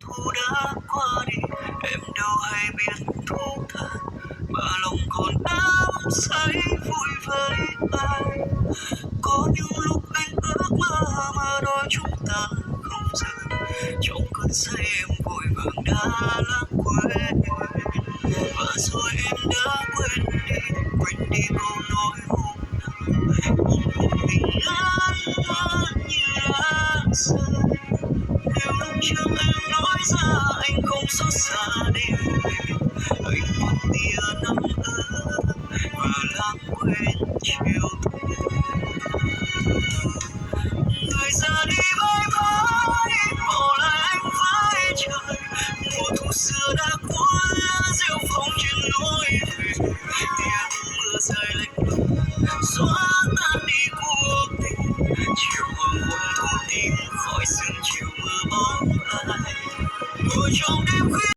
thu đã qua đi, em đâu hay biết thuốc thang mà lòng còn đắm say vui với ai. Có những lúc anh ước mơ mà đôi chúng ta không dừng, trong cơn say em vội vàng đã lãng quên, và rồi em đã quên đi câu nói hôm nào một mình ngát ngát như lá rơi. Nếu lúc trước em nói ra anh không xót xa đêm về, anh vẫn tia nắng ấm và lãng quên chiều tối. Người ra đi bye bye, bỏ lại anh với trời. Mùa thu xưa đã cuốn lá rêu phong trên lối về, tiếng mưa rơi lạnh lùng xóa tan đi cuộc tình. Chiều hoàng hôn thu tím khỏi sương chiều mưa bóng ai, ngồi trong đêm khuya.